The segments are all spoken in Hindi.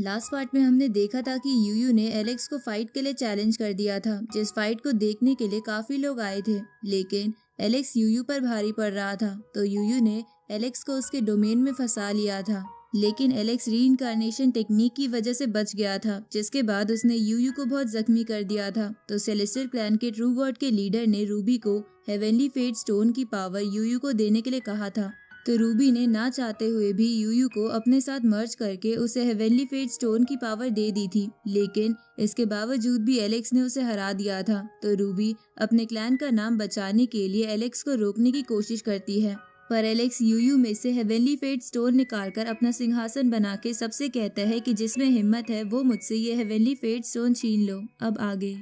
लास्ट पार्ट में हमने देखा था कि यूयू ने एलेक्स को फाइट के लिए चैलेंज कर दिया था, जिस फाइट को देखने के लिए काफी लोग आए थे। लेकिन एलेक्स यूयू पर भारी पड़ रहा था, तो यूयू ने एलेक्स को उसके डोमेन में फंसा लिया था। लेकिन एलेक्स रीइंकार्नेशन टेक्निक की वजह से बच गया था, जिसके बाद उसने यूयू को बहुत जख्मी कर दिया था। तो सेलेस्टियल क्लैन के ट्रू गॉड के लीडर ने रूबी को हेवनली फेट स्टोन की पावर यूयू को देने के लिए कहा था। तो रूबी ने ना चाहते हुए भी यूयू को अपने साथ मर्ज करके उसे हेवनली फेट स्टोन की पावर दे दी थी। लेकिन इसके बावजूद भी एलेक्स ने उसे हरा दिया था। तो रूबी अपने क्लैन का नाम बचाने के लिए एलेक्स को रोकने की कोशिश करती है, पर एलेक्स यूयू में से हेवनली फेट स्टोन निकालकर अपना सिंहासन बना के सबसे कहता है कि जिसमें हिम्मत है वो मुझसे ये हेवनली फेट स्टोन छीन लो। अब आगे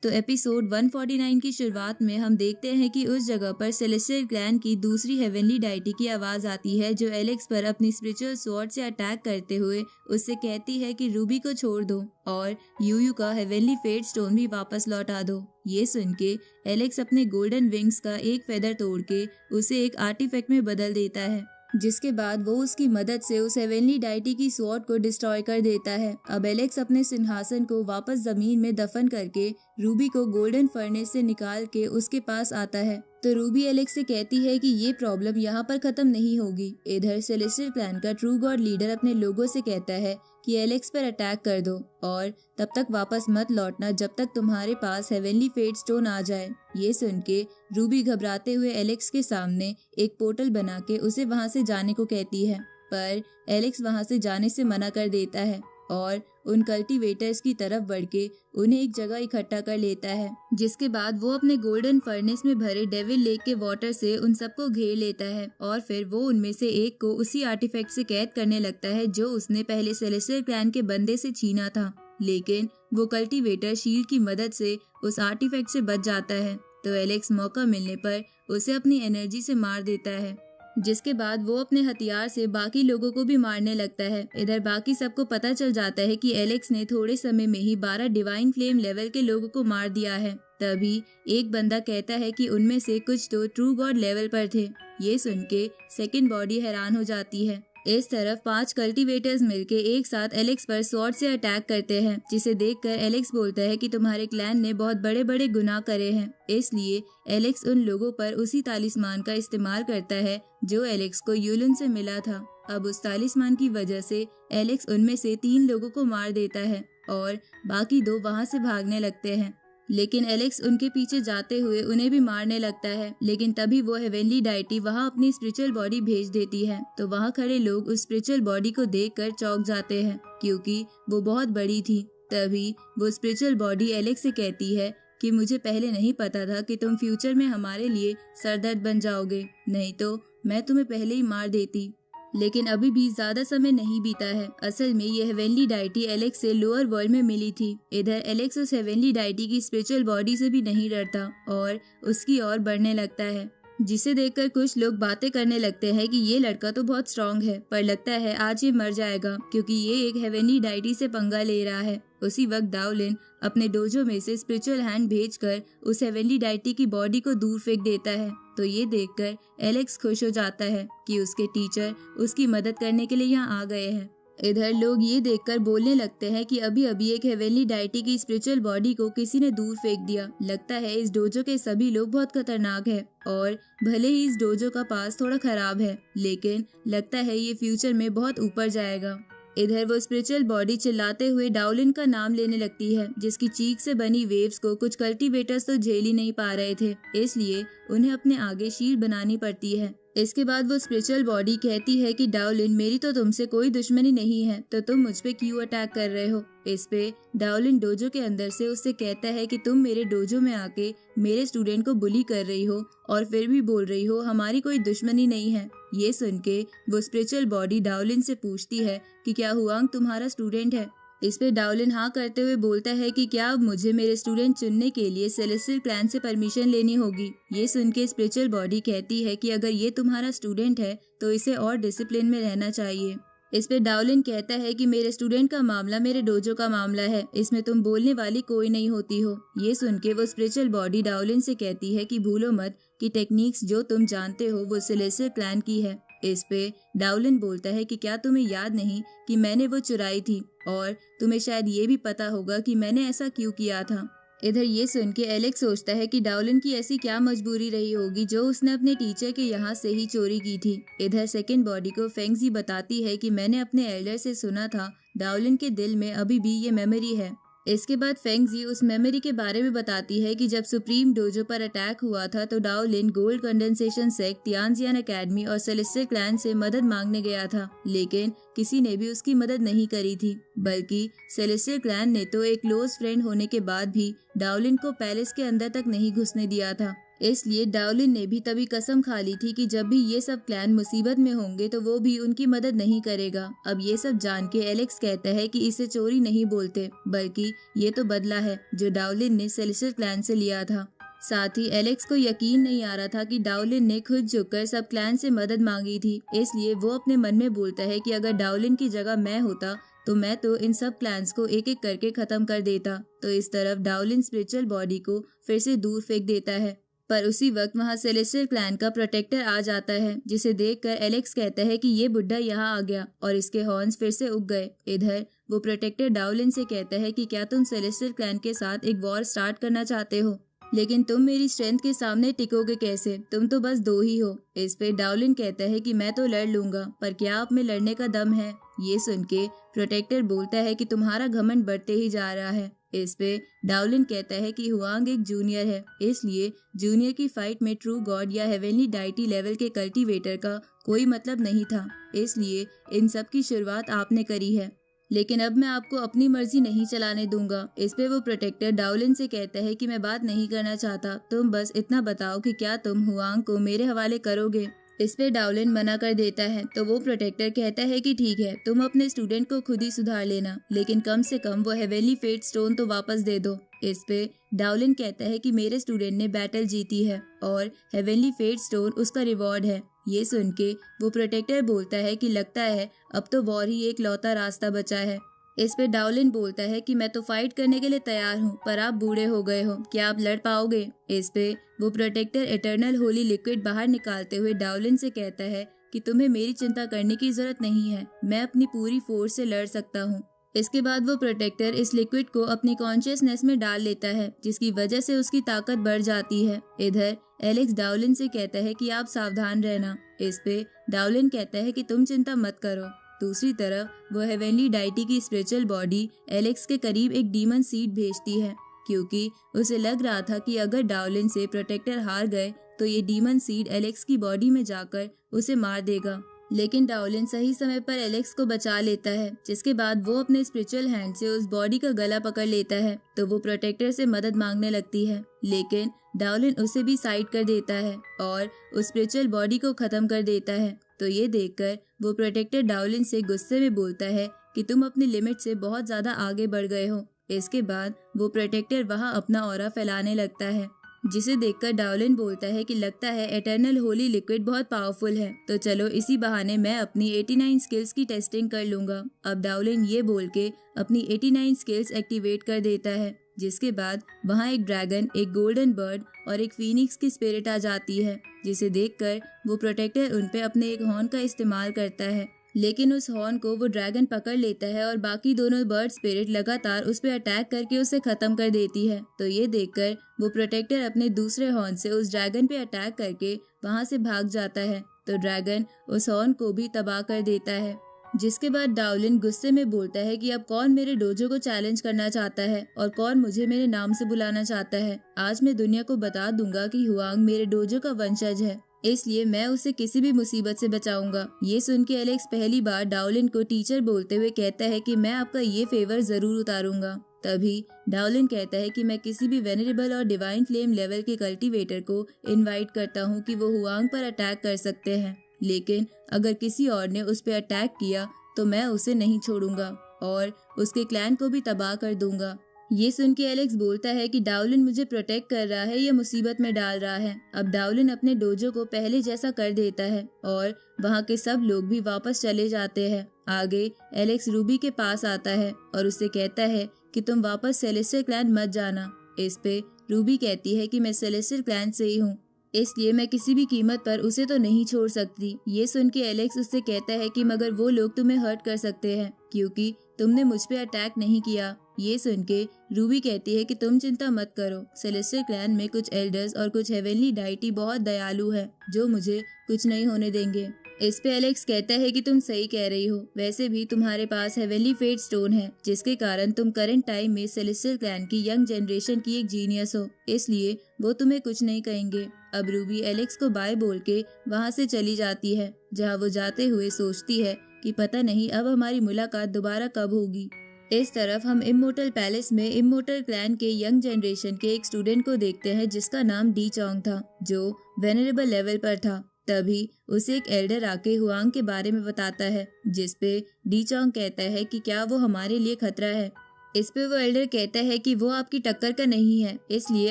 तो एपिसोड 149 की शुरुआत में हम देखते हैं कि उस जगह पर सेलेस्टियल क्लैन की दूसरी हेवनली डाइटी की आवाज आती है, जो एलेक्स पर अपनी स्पिरिचुअल स्वॉर्ड से अटैक करते हुए उससे कहती है कि रूबी को छोड़ दो और यूयू का हेवनली फेट स्टोन भी वापस लौटा दो। ये सुन के एलेक्स अपने गोल्डन विंग्स का एक फेदर तोड़ के उसे एक आर्टिफैक्ट में बदल देता है, जिसके बाद वो उसकी मदद से उस हेवनली डाइटी की स्वॉर्ड को डिस्ट्रॉय कर देता है। अब एलेक्स अपने सिंहासन को वापस जमीन में दफन करके रूबी को गोल्डन फर्नेस से निकाल के उसके पास आता है। तो रूबी एलेक्स से कहती है कि ये प्रॉब्लम यहाँ पर खत्म नहीं होगी। इधर सेलेस्टियल क्लैन का ट्रू गॉड लीडर अपने लोगों से कहता है कि एलेक्स पर अटैक कर दो और तब तक वापस मत लौटना जब तक तुम्हारे पास हेवनली फेट स्टोन आ जाए। ये सुन के रूबी घबराते हुए एलेक्स के सामने एक पोर्टल बना के उसे वहां से जाने को कहती है, पर एलेक्स वहां से जाने से मना कर देता है और उन कल्टीवेटर्स की तरफ बढ़ के उन्हें एक जगह इकट्ठा कर लेता है, जिसके बाद वो अपने गोल्डन फर्नेस में भरे डेविल लेक के वाटर से उन सबको घेर लेता है और फिर वो उनमें से एक को उसी आर्टिफैक्ट से कैद करने लगता है जो उसने पहले सेलेस्टियल क्लैन के बंदे से छीना था। लेकिन वो कल्टीवेटर शील्ड की मदद से उस आर्टिफैक्ट से बच जाता है। तो एलेक्स मौका मिलने पर उसे अपनी एनर्जी से मार देता है, जिसके बाद वो अपने हथियार से बाकी लोगों को भी मारने लगता है। इधर बाकी सबको पता चल जाता है कि एलेक्स ने थोड़े समय में ही 12 डिवाइन फ्लेम लेवल के लोगों को मार दिया है। तभी एक बंदा कहता है कि उनमें से कुछ तो ट्रू गॉड लेवल पर थे। ये सुन के सेकंड बॉडी हैरान हो जाती है। इस तरफ 5 कल्टीवेटर्स मिलके एक साथ एलेक्स पर स्वॉर्ड से अटैक करते हैं, जिसे देखकर एलेक्स बोलता है कि तुम्हारे क्लैन ने बहुत बड़े बड़े गुनाह करे हैं। इसलिए एलेक्स उन लोगों पर उसी तालिस्मान का इस्तेमाल करता है जो एलेक्स को यूलन से मिला था। अब उस तालिस्मान की वजह से एलेक्स उनमें से 3 लोगों को मार देता है और बाकी 2 वहां से भागने लगते हैं। लेकिन एलेक्स उनके पीछे जाते हुए उन्हें भी मारने लगता है। लेकिन तभी वो हेवनली डाइटी वहां अपनी स्पिरिचुअल बॉडी भेज देती है। तो वहां खड़े लोग उस स्पिरिचुअल बॉडी को देखकर चौंक जाते हैं, क्योंकि वो बहुत बड़ी थी। तभी वो स्पिरिचुअल बॉडी एलेक्स से कहती है कि मुझे पहले नहीं पता था कि तुम फ्यूचर में हमारे लिए सरदर्द बन जाओगे, नहीं तो मैं तुम्हें पहले ही मार देती। लेकिन अभी भी ज्यादा समय नहीं बीता है। असल में ये हेवनली डाइटी एलेक्स से लोअर वर्ल्ड में मिली थी। इधर एलेक्स उस हेवनली डाइटी की स्पिरिचुअल बॉडी से भी नहीं डरता और उसकी ओर बढ़ने लगता है, जिसे देखकर कुछ लोग बातें करने लगते हैं कि ये लड़का तो बहुत स्ट्रांग है, पर लगता है आज ये मर जाएगा क्योंकि ये एक हेवनली डाइटी से पंगा ले रहा है। उसी वक्त डाउलिन अपने डोजो में से स्पिरिचुअल हैंड भेजकर उस हेवनली डाइटी की बॉडी को दूर फेंक देता है। तो ये देखकर एलेक्स खुश हो जाता है कि उसके टीचर उसकी मदद करने के लिए यहाँ आ गए हैं। इधर लोग ये देखकर बोलने लगते हैं कि अभी अभी एक हेवनली डाइटी की स्पिरिचुअल बॉडी को किसी ने दूर फेंक दिया। लगता है इस डोजो के सभी लोग बहुत खतरनाक है और भले ही इस डोजो का पास थोड़ा खराब है, लेकिन लगता है ये फ्यूचर में बहुत ऊपर जाएगा। इधर वो स्पिरिचुअल बॉडी चिल्लाते हुए डाउलिन का नाम लेने लगती है, जिसकी चीख से बनी वेव्स को कुछ कल्टीवेटर्स तो झेल ही नहीं पा रहे थे, इसलिए उन्हें अपने आगे शील्ड बनानी पड़ती है। इसके बाद वो स्पिरिचुअल बॉडी कहती है कि डाउलिन मेरी तो तुमसे कोई दुश्मनी नहीं है, तो तुम मुझ पे क्यों अटैक कर रहे हो। इस पे डाउलिन डोजो के अंदर से उससे कहता है कि तुम मेरे डोजो में आके मेरे स्टूडेंट को बुली कर रही हो और फिर भी बोल रही हो हमारी कोई दुश्मनी नहीं है। ये सुन के वो स्पिरिचुअल बॉडी डाउलिन से पूछती है कि क्या हुआंग तुम्हारा स्टूडेंट है। इस पे डाउलिन हाँ करते हुए बोलता है कि क्या अब मुझे मेरे स्टूडेंट चुनने के लिए सेलेस्टियल क्लैन से परमिशन लेनी होगी। ये सुन के स्पिरिचुअल बॉडी कहती है कि अगर ये तुम्हारा स्टूडेंट है तो इसे और डिसिप्लिन में रहना चाहिए। इस पे डाउलिन कहता है कि मेरे स्टूडेंट का मामला मेरे डोजो का मामला है, इसमें तुम बोलने वाली कोई नहीं होती हो। ये सुन के वो स्पिरिचुअल बॉडी डाउलिन से कहती है कि भूलो मत कि टेक्निक्स जो तुम जानते हो वो सेलेस्टियल क्लैन की है, इस पे डाउलिन बोलता है कि क्या तुम्हें याद नहीं कि मैंने वो चुराई थी, और तुम्हें शायद ये भी पता होगा कि मैंने ऐसा क्यों किया था। इधर ये सुन के एलेक्स सोचता है कि डाउलिन की ऐसी क्या मजबूरी रही होगी जो उसने अपने टीचर के यहाँ से ही चोरी की थी। इधर सेकंड बॉडी को फेंगजी बताती है कि मैंने अपने एल्डर से सुना था डाउलिन के दिल में अभी भी ये मेमोरी है। इसके बाद फेंगजी उस मेमोरी के बारे में बताती है कि जब सुप्रीम डोजो पर अटैक हुआ था तो डाउलिन गोल्ड कंडेंसेशन सेक्ट, तियानजियान एकेडमी और सेलेस्टियल क्लैन से मदद मांगने गया था, लेकिन किसी ने भी उसकी मदद नहीं करी थी, बल्कि सेलेस्टियल क्लैन ने तो एक क्लोज फ्रेंड होने के बाद भी डाउलिन को पैलेस के अंदर तक नहीं घुसने दिया था। इसलिए डाउलिन ने भी तभी कसम खा ली थी कि जब भी ये सब क्लैन मुसीबत में होंगे तो वो भी उनकी मदद नहीं करेगा। अब ये सब जान के एलेक्स कहता है कि इसे चोरी नहीं बोलते, बल्कि ये तो बदला है जो डाउलिन ने सेलेस्टियल क्लैन से लिया था। साथ ही एलेक्स को यकीन नहीं आ रहा था कि डाउलिन ने खुद झुककर सब क्लैन से मदद मांगी थी, इसलिए वो अपने मन में बोलता है कि अगर डाउलिन की जगह मैं होता तो मैं तो इन सब क्लैंस को एक एक करके खत्म कर देता। तो इस तरफ डाउलिन स्पिरिचुअल बॉडी को फिर से दूर फेंक देता है, पर उसी वक्त वहाँ सेलेस्टियल क्लैन का प्रोटेक्टर आ जाता है, जिसे देखकर एलेक्स कहता है कि ये बुड्ढा यहाँ आ गया और इसके हॉर्न्स फिर से उग गए। इधर वो प्रोटेक्टर डाउलिन से कहता है कि क्या तुम सेलेस्टियल क्लैन के साथ एक वॉर स्टार्ट करना चाहते हो, लेकिन तुम मेरी स्ट्रेंथ के सामने टिकोगे कैसे, तुम तो बस 2 ही हो। इस पे डाउलिन कहता है कि मैं तो लड़ लूंगा, पर क्या आप में लड़ने का दम है। ये सुन के प्रोटेक्टर बोलता है कि तुम्हारा घमंड बढ़ते ही जा रहा है। इस पे डाउलिन कहता है कि हुआंग एक जूनियर है, इसलिए जूनियर की फाइट में ट्रू गॉड या हेवनली डाइटी लेवल के कल्टीवेटर का कोई मतलब नहीं था, इसलिए इन सब की शुरुआत आपने करी है, लेकिन अब मैं आपको अपनी मर्जी नहीं चलाने दूंगा। इस पे वो प्रोटेक्टर डाउलिन से कहता है कि मैं बात नहीं करना चाहता, तुम बस इतना बताओ कि क्या तुम हुआंग को मेरे हवाले करोगे। इस पे डाउलिन मना कर देता है, तो वो प्रोटेक्टर कहता है कि ठीक है, तुम अपने स्टूडेंट को खुद ही सुधार लेना, लेकिन कम से कम वो हेवनली फेट स्टोन तो वापस दे दो। इस पे डाउलिन कहता है कि मेरे स्टूडेंट ने बैटल जीती है और हेवनली फेट स्टोन उसका रिवॉर्ड है। ये सुन के वो प्रोटेक्टर बोलता है कि लगता है अब तो वॉर ही एक लौता रास्ता बचा है। इस पे डाउलिन बोलता है कि मैं तो फाइट करने के लिए तैयार हूँ, पर आप बूढ़े हो गए हो, क्या आप लड़ पाओगे। इस पे वो प्रोटेक्टर इटर्नल होली लिक्विड बाहर निकालते हुए डाउलिन से कहता है कि तुम्हें मेरी चिंता करने की जरूरत नहीं है, मैं अपनी पूरी फोर्स से लड़ सकता हूँ। इसके बाद वो प्रोटेक्टर इस लिक्विड को अपनी कॉन्शियसनेस में डाल लेता है, जिसकी वजह से उसकी ताकत बढ़ जाती है। इधर एलेक्स डाउलिन से कहता है कि आप सावधान रहना। इस पे डाउलिन कहता है कि तुम चिंता मत करो। दूसरी तरफ वो हेवनली डाइटी की स्पिरिचुअल बॉडी एलेक्स के करीब एक डीमन सीड भेजती है, क्योंकि उसे लग रहा था कि अगर डाउलिन से प्रोटेक्टर हार गए तो ये डीमन सीड एलेक्स की बॉडी में जाकर उसे मार देगा। लेकिन डाउलिन सही समय पर एलेक्स को बचा लेता है, जिसके बाद वो अपने स्पिरिचुअल हैंड से उस बॉडी का गला पकड़ लेता है, तो वो प्रोटेक्टर से मदद मांगने लगती है, लेकिन डाउलिन उसे भी साइड कर देता है और उस स्पिरिचुअल बॉडी को खत्म कर देता है। तो ये देखकर वो प्रोटेक्टर डाउलिन से गुस्से में बोलता है कि तुम अपनी लिमिट से बहुत ज्यादा आगे बढ़ गए हो। इसके बाद वो प्रोटेक्टर वहाँ अपना ऑरा फैलाने लगता है, जिसे देखकर डाउलिन बोलता है कि लगता है एटर्नल होली लिक्विड बहुत पावरफुल है, तो चलो इसी बहाने मैं अपनी 89 स्किल्स की टेस्टिंग कर लूंगा। अब डाउलिन ये बोल के अपनी 89 स्किल्स एक्टिवेट कर देता है, जिसके बाद वहाँ एक ड्रैगन, एक गोल्डन बर्ड और एक फीनिक्स की स्पिरिट आ जाती है, जिसे देखकर वो प्रोटेक्टर उन पे अपने एक हॉर्न का इस्तेमाल करता है, लेकिन उस हॉर्न को वो ड्रैगन पकड़ लेता है और बाकी दोनों बर्ड स्पिरिट लगातार उस पे अटैक करके उसे खत्म कर देती है। तो ये देखकर वो प्रोटेक्टर अपने दूसरे हॉर्न से उस ड्रैगन पे अटैक करके वहाँ से भाग जाता है, तो ड्रैगन उस हॉर्न को भी तबाह कर देता है। जिसके बाद डाउलिन गुस्से में बोलता है कि अब कौन मेरे डोजो को चैलेंज करना चाहता है और कौन मुझे मेरे नाम से बुलाना चाहता है। आज मैं दुनिया को बता दूंगा कि हुआंग मेरे डोजो का वंशज है, इसलिए मैं उसे किसी भी मुसीबत से बचाऊंगा। ये सुन के एलेक्स पहली बार डाउलिन को टीचर बोलते हुए कहता है कि मैं आपका ये फेवर जरूर उतारूंगा। तभी डाउलिन कहता है कि मैं किसी भी वेनरेबल और डिवाइन फ्लेम लेवल के कल्टीवेटर को इनवाइट करता हूँ कि वो हुआंग पर अटैक कर सकते हैं, लेकिन अगर किसी और ने उस पर अटैक किया तो मैं उसे नहीं छोड़ूंगा और उसके क्लैन को भी तबाह कर दूंगा। ये सुन के एलेक्स बोलता है कि डाउलिन मुझे प्रोटेक्ट कर रहा है या मुसीबत में डाल रहा है। अब डाउलिन अपने डोजो को पहले जैसा कर देता है और वहाँ के सब लोग भी वापस चले जाते हैं। आगे एलेक्स रूबी के पास आता है और उससे कहता है कि तुम वापस सेलेस्टियल क्लैन मत जाना। इस पे रूबी कहती है कि मैं सेलेस्टियल क्लैन से ही हूँ। इसलिए मैं किसी भी कीमत पर उसे तो नहीं छोड़ सकती। ये सुन के एलेक्स उससे कहता है कि मगर वो लोग तुम्हें हर्ट कर सकते हैं क्योंकि तुमने मुझ पे अटैक नहीं किया। ये सुन के रूबी कहती है कि तुम चिंता मत करो, सेलेस्टियल क्लैन में कुछ एल्डर्स और कुछ हेवनली डाइटी बहुत दयालु है जो मुझे कुछ नहीं होने देंगे। इस पे एलेक्स कहता है कि तुम सही कह रही हो, वैसे भी तुम्हारे पास हेवनली फेट स्टोन है जिसके कारण तुम करंट टाइम में सेलेस्टियल क्लैन की यंग जनरेशन की एक जीनियस हो, इसलिए वो तुम्हें कुछ नहीं कहेंगे। अब रूबी एलेक्स को बाय बोल के वहाँ से चली जाती है, जहाँ वो जाते हुए सोचती है कि पता नहीं अब हमारी मुलाकात दोबारा कब होगी। इस तरफ हम इमोर्टल पैलेस में इमोर्टल क्लैन के यंग जनरेशन के एक स्टूडेंट को देखते हैं जिसका नाम डी चोंग था, जो वेनरेबल लेवल पर था। तभी उसे एक एल्डर आके हुआंग के बारे में बताता है, जिसपे डी चोंग कहता है कि क्या वो हमारे लिए खतरा है। इस पे वो एल्डर कहता है कि वो आपकी टक्कर का नहीं है, इसलिए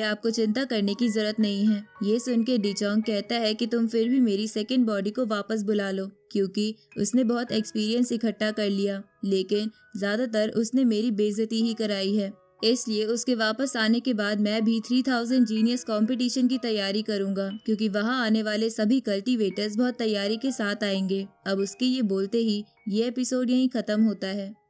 आपको चिंता करने की जरूरत नहीं है। ये सुन के डी चोंग कहता है कि तुम फिर भी मेरी सेकंड बॉडी को वापस बुला लो, क्योंकि उसने बहुत एक्सपीरियंस इकट्ठा कर लिया, लेकिन ज्यादातर उसने मेरी बेइज्जती ही कराई है। इसलिए उसके वापस आने के बाद मैं भी 3000 जीनियस कंपटीशन की तैयारी करूंगा, क्योंकि वहां आने वाले सभी कल्टीवेटर्स बहुत तैयारी के साथ आएंगे। अब उसके ये बोलते ही ये एपिसोड यहीं खत्म होता है।